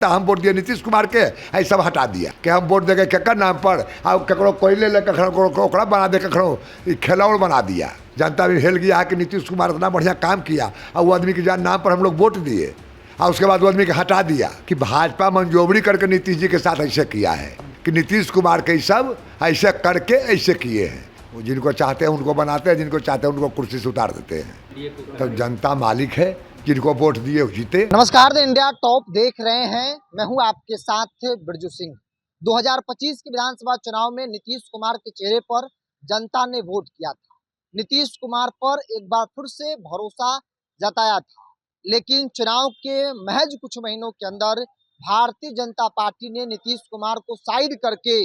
हम वोट दिए नीतीश कुमार के, ऐ सब हटा दिया कि हम वोट देंगे केकर नाम पर, अब ककरो कोयले ले ककड़ा बना दे, ककरो खिलौड़ बना दिया। जनता भी हिल गया है कि नीतीश कुमार इतना बढ़िया काम किया और वो आदमी के जान नाम पर हम लोग वोट दिए और उसके बाद वो आदमी के हटा दिया कि भाजपा मंजूरी करके नीतीश जी के साथ ऐसे किया है कि नीतीश कुमार के सब ऐसे करके ऐसे किए हैं। वो जिनको चाहते हैं उनको बनाते हैं, जिनको चाहते हैं उनको कुर्सी से उतार देते हैं। तो जनता मालिक है, जिनको वोट दिए जीते। नमस्कार, द इंडिया टॉप देख रहे हैं, मैं हूं आपके साथ बिरजू सिंह। 2025 के विधानसभा चुनाव में नीतीश कुमार के चेहरे पर जनता ने वोट किया था। नीतीश कुमार पर एक बार फिर से भरोसा जताया था, लेकिन चुनाव के महज कुछ महीनों के अंदर भारतीय जनता पार्टी ने नीतीश कुमार को साइड करके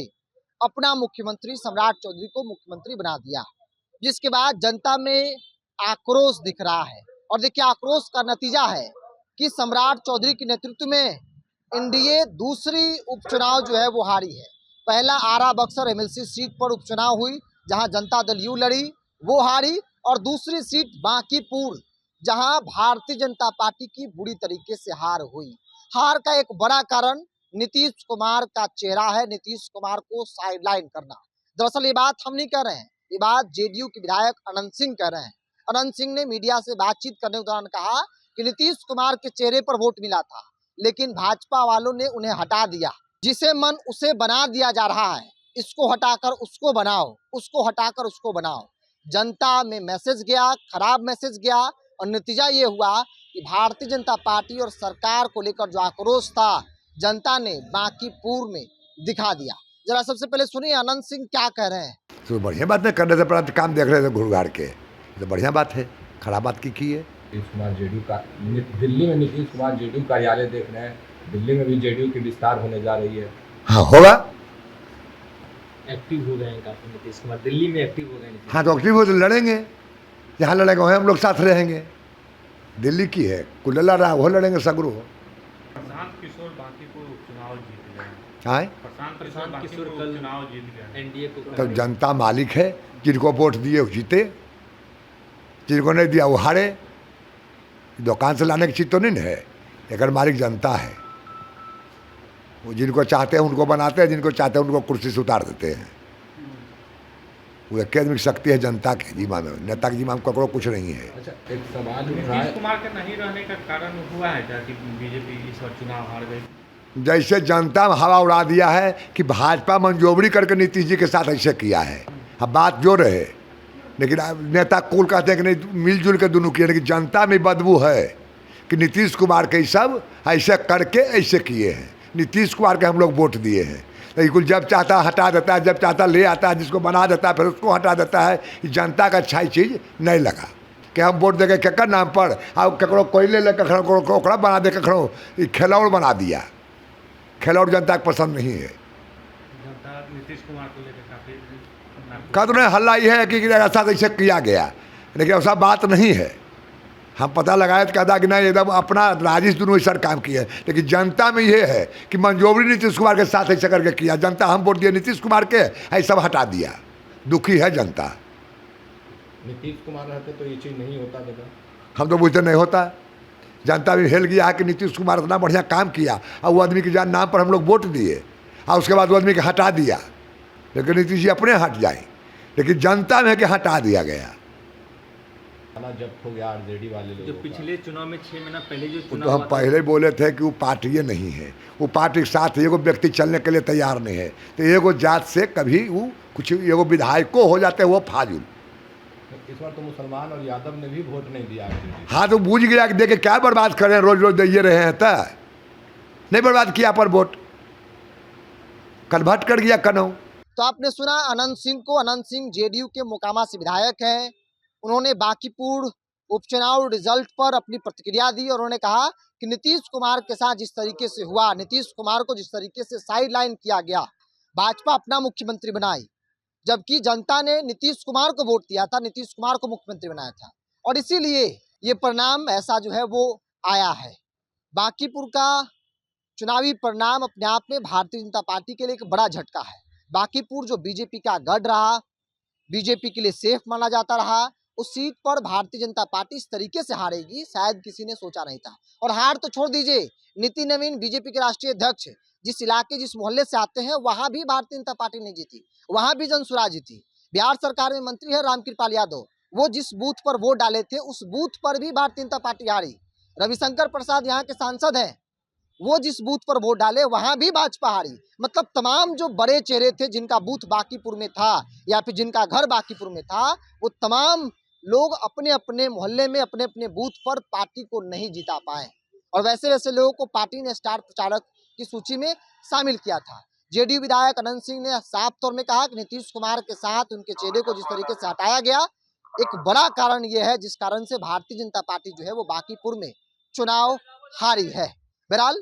अपना मुख्यमंत्री सम्राट चौधरी को मुख्यमंत्री बना दिया, जिसके बाद जनता में आक्रोश दिख रहा है। और देखिए, आक्रोश का नतीजा है कि सम्राट चौधरी के नेतृत्व में एनडीए दूसरी उपचुनाव जो है वो हारी है। पहला आरा बक्सर एमएलसी सीट पर उपचुनाव हुई, जहां जनता दल यू लड़ी, वो हारी। और दूसरी सीट बांकीपुर, जहां भारतीय जनता पार्टी की बुरी तरीके से हार हुई। हार का एक बड़ा कारण नीतीश कुमार का चेहरा है, नीतीश कुमार को साइडलाइन करना। दरअसल ये बात हम नहीं कह रहे हैं, ये बात जेडीयू के विधायक अनंत सिंह कह रहे हैं। अनंत सिंह ने मीडिया से बातचीत करने के दौरान कहा कि नीतीश कुमार के चेहरे पर वोट मिला था, लेकिन भाजपा वालों ने उन्हें हटा दिया। जिसे मन उसे बना दिया जा रहा है, इसको हटाकर उसको बनाओ, उसको हटाकर उसको बनाओ। जनता में मैसेज गया, खराब मैसेज गया, और नतीजा ये हुआ कि भारतीय जनता पार्टी और सरकार को लेकर जो आक्रोश था, जनता ने बांकीपुर में दिखा दिया। जरा सबसे पहले सुनिए अनंत सिंह क्या कह रहे हैं। तो बढ़िया बात नहीं करने से काम देख रहे थे घुड़घाड़ के, तो बढ़िया बात है। खराब बात की है। नीतीश कुमार जेडीयू का दिल्ली में नीतीश कुमार जेडीयू कार्यालय देख रहे हैं, दिल्ली में भी जेडीयू की विस्तार होने जा रही है। हाँ, होगा। एक्टिव हो गए हैं काफी नीतीश कुमार, दिल्ली में एक्टिव हो गए हैं। हाँ, तो एक्टिव हो तो लड़ेंगे, जहाँ लड़ेंगे वहीं हम लोग साथ रहेंगे। दिल्ली की है, कुल्ला रहा वो लड़ेंगे सगरू। प्रशांत किशोर बांकीपुर उपचुनाव जीत गए। हाँ, प्रशांत किशोर कल चुनाव जीत गए एनडीए को। तो जनता मालिक है, जिनको वोट दिए वो जीते, जिनको नहीं दिया वो हारे। दुकान से लाने की चीज़ तो नहीं है, लेकिन मालिक जनता है। वो जिनको चाहते हैं उनको बनाते हैं, जिनको चाहते हैं उनको कुर्सी से उतार देते हैं। वो अकेडमिक शक्ति है जनता के जिम्मा में, नेता के जिम्मा में ककरो कुछ नहीं है। अच्छा, एक सवाल नीतीश कुमार के नहीं रहने का कारण हुआ है क्या कि बीजेपी इस बार चुनाव हार गई? जैसे जनता में हवा उड़ा दिया है कि भाजपा मंजूरी करके नीतीश जी के साथ ऐसे किया है। अब बात जो रहे, लेकिन नेता कुल कहते हैं कि नहीं, मिलजुल के दोनों किए, लेकिन जनता में बदबू है कि नीतीश कुमार के सब ऐसे करके ऐसे किए हैं। नीतीश कुमार के हम लोग वोट दिए हैं, लेकिन कुल जब चाहता हटा देता है, जब चाहता ले आता है, जिसको बना देता है फिर उसको हटा देता है। जनता का अच्छाई चीज़ नहीं लगा कि हम वोट देंगे केकर नाम पर, अब ककरो कोयले ले ककड़ा बना दे, ककरो खिलौड़ बना दिया। खिलौड़ जनता को पसंद नहीं है। जनता नीतीश कुमार को लेकर काफी कद में हल्ला ये है कि ऐसा ऐसे किया गया, लेकिन ऐसा बात नहीं है। हम पता लगाए तो कहता कि नहीं, एकदम अपना राजिश दोनों सर काम किए, लेकिन जनता में ये है कि मंजूरी नीतीश कुमार के साथ ऐसे करके किया। जनता हम वोट दिए नीतीश कुमार के, ऐ सब हटा दिया। दुखी है जनता। नीतीश कुमार रहते तो ये चीज़ नहीं होता दादा। हम तो पूछते नहीं होता। जनता भी हिल गया है कि नीतीश कुमार इतना बढ़िया काम किया और वो आदमी के जान नाम पर हम लोग वोट दिए और उसके बाद वो आदमी के हटा दिया। लेकिन नीतीश जी अपने हट जाए, लेकिन जनता में कि हटा दिया गया। जब्त हो गया आरजेडी वाले लोगों जो का। पिछले चुनाव में 6 महीना पहले जो तो चुनाव हम हुआ था, पहले बोले थे कि वो पार्टी नहीं है, वो पार्टी के साथ एगो व्यक्ति चलने के लिए तैयार नहीं है। तो एगो जात से कभी वो कुछ एगो विधायक को हो जाते हैं वो फाजुल। इस बार तो मुसलमान और यादव ने भी वोट नहीं दिया आरजेडी। हाँ, तो बूझ गया कि देखे क्या बर्बाद कर रहे हैं, रोज रोज दे रहे हैं। तो नहीं बर्बाद किया पर वोट कन्वर्ट कर गया कनौ। तो आपने सुना अनंत सिंह को। अनंत सिंह जेडीयू के मोकामा से विधायक हैं। उन्होंने बांकीपुर उपचुनाव रिजल्ट पर अपनी प्रतिक्रिया दी और उन्होंने कहा कि नीतीश कुमार के साथ जिस तरीके से हुआ, नीतीश कुमार को जिस तरीके से साइडलाइन किया गया, भाजपा अपना मुख्यमंत्री बनाई, जबकि जनता ने नीतीश कुमार को वोट दिया था, नीतीश कुमार को मुख्यमंत्री बनाया था, और इसीलिए ये परिणाम ऐसा जो है वो आया है। बांकीपुर का चुनावी परिणाम अपने आप में भारतीय जनता पार्टी के लिए एक बड़ा झटका है। बांकीपुर जो बीजेपी का गढ़ रहा, बीजेपी के लिए सेफ माना जाता रहा, उस सीट पर भारतीय जनता पार्टी इस तरीके से हारेगी शायद किसी ने सोचा नहीं था। और हार तो छोड़ दीजिए, नितिन नवीन बीजेपी के राष्ट्रीय अध्यक्ष जिस इलाके जिस मोहल्ले से आते हैं वहां भी भारतीय जनता पार्टी नहीं जीती, वहां भी जनसुराज जीती। बिहार सरकार में मंत्री है रामकृपाल यादव, वो जिस बूथ पर वोट डाले थे उस बूथ पर भी भारतीय जनता पार्टी हारी। रविशंकर प्रसाद यहाँ के सांसद हैं, वो जिस बूथ पर वोट डाले वहां भी भाजपा हारी। मतलब तमाम जो बड़े चेहरे थे जिनका बूथ बांकीपुर में था या फिर जिनका घर बांकीपुर में था, वो तमाम लोग अपने अपने मोहल्ले में अपने अपने बूथ पर पार्टी को नहीं जिता पाए। और वैसे वैसे लोगों को पार्टी ने स्टार प्रचारक की सूची में शामिल किया था। जेडीयू विधायक अनंत सिंह ने साफ तौर में कहा कि नीतीश कुमार के साथ उनके चेहरे को जिस तरीके से हटाया गया, एक बड़ा कारण यह है जिस कारण से भारतीय जनता पार्टी जो है वो बांकीपुर में चुनाव हारी है। बहरहाल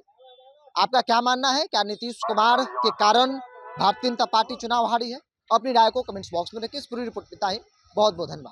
आपका क्या मानना है, क्या नीतीश कुमार के कारण भारतीय जनता पार्टी चुनाव हारी है? अपनी राय को कमेंट्स बॉक्स में रखिए। इस पूरी रिपोर्ट पिता है, बहुत बहुत धन्यवाद।